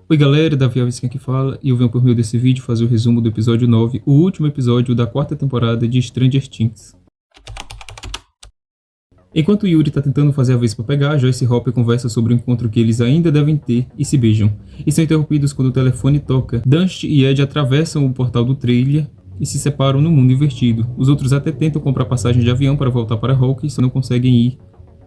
Oi galera, Davi Alves aqui fala e eu venho por meio desse vídeo fazer o resumo do episódio 9, o último episódio da quarta temporada de Stranger Things. Enquanto Yuri tá tentando fazer a vez pra pegar, Joyce e Hopper conversam sobre o encontro que eles ainda devem ter e se beijam. E são interrompidos quando o telefone toca. Dusty e Ed atravessam o portal do trailer e se separam no mundo invertido. Os outros até tentam comprar passagem de avião para voltar para Hawkins, só não conseguem ir.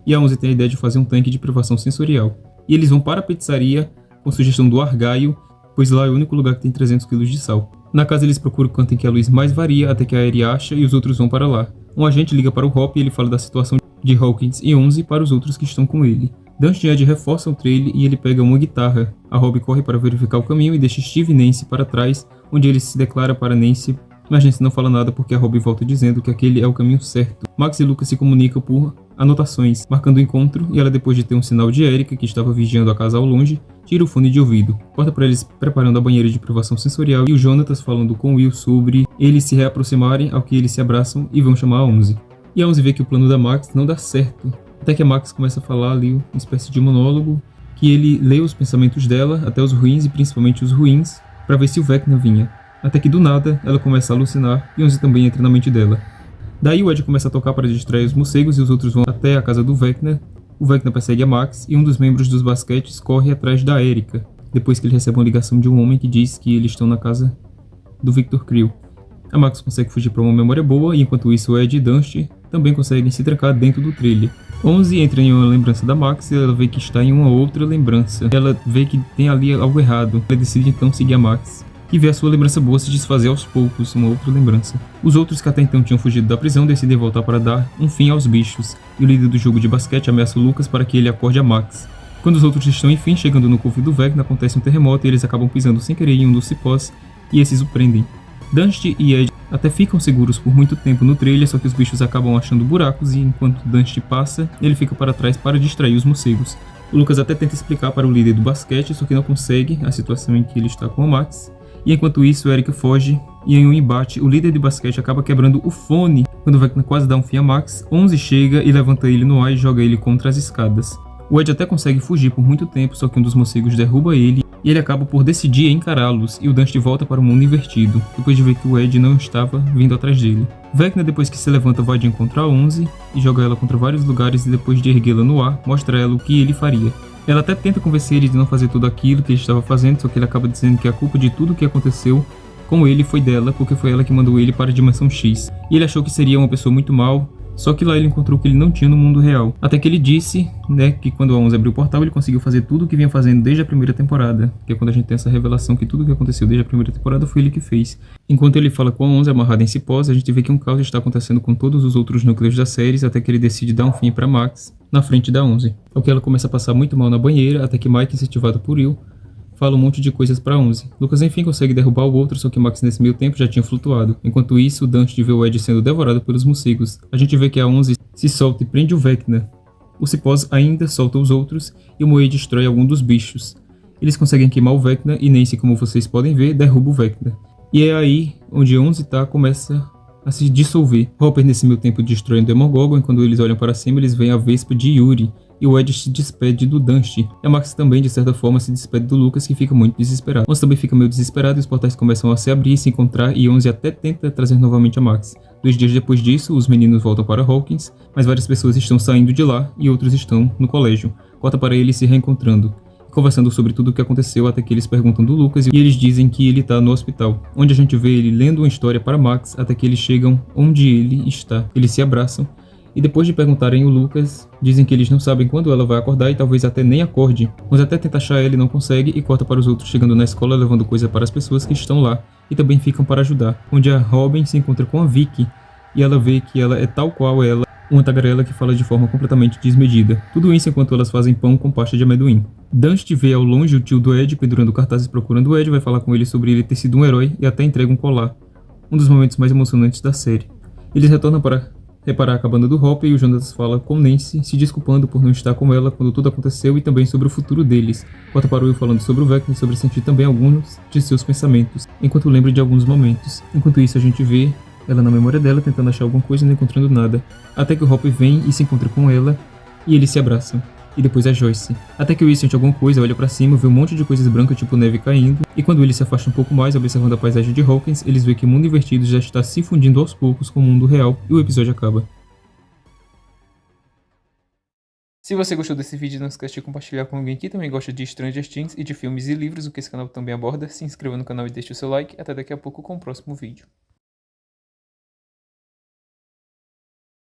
E a 11 tem a ideia de fazer um tanque de privação sensorial. E eles vão para a pizzaria com sugestão do Argyle, pois lá é o único lugar que tem 300 kg de sal. Na casa eles procuram o canto em que a luz mais varia até que a Ellie acha e os outros vão para lá. Um agente liga para o Hop e ele fala da situação de Hawkins e 11 para os outros que estão com ele. Dusty e Ed reforçam o trailer e ele pega uma guitarra. A Rob corre para verificar o caminho e deixa Steve e Nancy para trás, onde ele se declara para Nancy, mas Nancy não fala nada porque a Rob volta dizendo que aquele é o caminho certo. Max e Lucas se comunicam por anotações, marcando o encontro, e ela, depois de ter um sinal de Erica, que estava vigiando a casa ao longe, tira o fone de ouvido. Corta para eles preparando a banheira de privação sensorial e o Jonatas falando com Will sobre eles se reaproximarem, ao que eles se abraçam e vão chamar a 11. E a 11 vê que o plano da Max não dá certo, até que a Max começa a falar ali uma espécie de monólogo, que ele lê os pensamentos dela, até os ruins e principalmente os ruins, para ver se o Vecna vinha. Até que do nada, ela começa a alucinar e 11 também entra na mente dela. Daí o Ed começa a tocar para distrair os morcegos e os outros vão até a casa do Vecna. O Vecna persegue a Max e um dos membros dos basquetes corre atrás da Erica, depois que ele recebe uma ligação de um homem que diz que eles estão na casa do Victor Creel. A Max consegue fugir para uma memória boa e enquanto isso o Ed e Dusty também conseguem se trancar dentro do trailer. 11 entra em uma lembrança da Max e ela vê que está em uma outra lembrança. Ela vê que tem ali algo errado. Ela decide então seguir a Max, que vê a sua lembrança boa se desfazer aos poucos, uma outra lembrança. Os outros que até então tinham fugido da prisão decidem voltar para dar um fim aos bichos, e o líder do jogo de basquete ameaça o Lucas para que ele acorde a Max. Quando os outros estão enfim chegando no covil do Vecna, acontece um terremoto e eles acabam pisando sem querer em um dos cipós, e esses o prendem. Dusty e Ed até ficam seguros por muito tempo no trailer, só que os bichos acabam achando buracos e enquanto Dusty passa, ele fica para trás para distrair os morcegos. O Lucas até tenta explicar para o líder do basquete, só que não consegue a situação em que ele está com a Max. E enquanto isso, Eric foge, e em um embate, o líder de basquete acaba quebrando o fone. Quando o Vecna quase dá um fim a Max, 11 chega e levanta ele no ar e joga ele contra as escadas. O Ed até consegue fugir por muito tempo, só que um dos morcegos derruba ele, e ele acaba por decidir encará-los, e o Dusty volta para o mundo invertido, depois de ver que o Ed não estava vindo atrás dele. Vecna, depois que se levanta, vai de encontrar a 11, e joga ela contra vários lugares, e depois de erguê-la no ar, mostra a ela o que ele faria. Ela até tenta convencer ele de não fazer tudo aquilo que ele estava fazendo, só que ele acaba dizendo que a culpa de tudo o que aconteceu com ele foi dela, porque foi ela que mandou ele para a dimensão X. E ele achou que seria uma pessoa muito mal, só que lá ele encontrou o que ele não tinha no mundo real. Até que ele disse, que quando a 11 abriu o portal, ele conseguiu fazer tudo o que vinha fazendo desde a primeira temporada. Que é quando a gente tem essa revelação que tudo o que aconteceu desde a primeira temporada foi ele que fez. Enquanto ele fala com a 11 amarrada em cipós, a gente vê que um caos está acontecendo com todos os outros núcleos da série, até que ele decide dar um fim para Max na frente da 11. Ao que ela começa a passar muito mal na banheira, até que Mike, incentivado por Will, fala um monte de coisas pra 11. Lucas enfim consegue derrubar o outro, só que Max nesse meio tempo já tinha flutuado. Enquanto isso, Dusty vê o Ed sendo devorado pelos morcegos. A gente vê que a 11 se solta e prende o Vecna. O cipós ainda solta os outros e o Moe destrói algum dos bichos. Eles conseguem queimar o Vecna e Nancy, como vocês podem ver, derruba o Vecna. E é aí onde 11 começa a se dissolver. Hopper nesse meio tempo destrói o Demogorgon e quando eles olham para cima eles veem a Vespa de Yuri. E o Ed se despede do Dusty. E a Max também, de certa forma, se despede do Lucas, que fica muito desesperado. 11 também fica meio desesperado e os portais começam a se abrir e se encontrar, e 11 até tenta trazer novamente a Max. 2 dias depois disso, os meninos voltam para Hawkins, mas várias pessoas estão saindo de lá e outros estão no colégio. Corta para eles se reencontrando, conversando sobre tudo o que aconteceu, até que eles perguntam do Lucas e eles dizem que ele está no hospital, onde a gente vê ele lendo uma história para Max, até que eles chegam onde ele está. Eles se abraçam. E depois de perguntarem o Lucas, dizem que eles não sabem quando ela vai acordar e talvez até nem acorde. Mas até tenta achar ela e não consegue e corta para os outros chegando na escola levando coisa para as pessoas que estão lá e também ficam para ajudar. Onde a Robin se encontra com a Vicky e ela vê que ela é tal qual ela, uma tagarela que fala de forma completamente desmedida. Tudo isso enquanto elas fazem pão com pasta de amendoim. Dusty vê ao longe o tio do Ed pendurando cartazes procurando o Ed, vai falar com ele sobre ele ter sido um herói e até entrega um colar. Um dos momentos mais emocionantes da série. Eles retornam para reparar a cabana do Hopper e o Jonas fala com Nancy, se desculpando por não estar com ela quando tudo aconteceu e também sobre o futuro deles. Corta para o Will falando sobre o Vecna e sobre sentir também alguns de seus pensamentos, enquanto lembra de alguns momentos. Enquanto isso a gente vê ela na memória dela tentando achar alguma coisa e não encontrando nada, até que o Hopper vem e se encontra com ela e eles se abraçam. e depois a Joyce. Até que Will sente alguma coisa, olha pra cima, vê um monte de coisas brancas tipo neve caindo, e quando ele se afasta um pouco mais, observando a paisagem de Hawkins, eles veem que o mundo invertido já está se fundindo aos poucos com o mundo real, e o episódio acaba. Se você gostou desse vídeo, não esquece de compartilhar com alguém que também gosta de Stranger Things e de filmes e livros, o que esse canal também aborda. Se inscreva no canal e deixe o seu like. Até daqui a pouco com o próximo vídeo.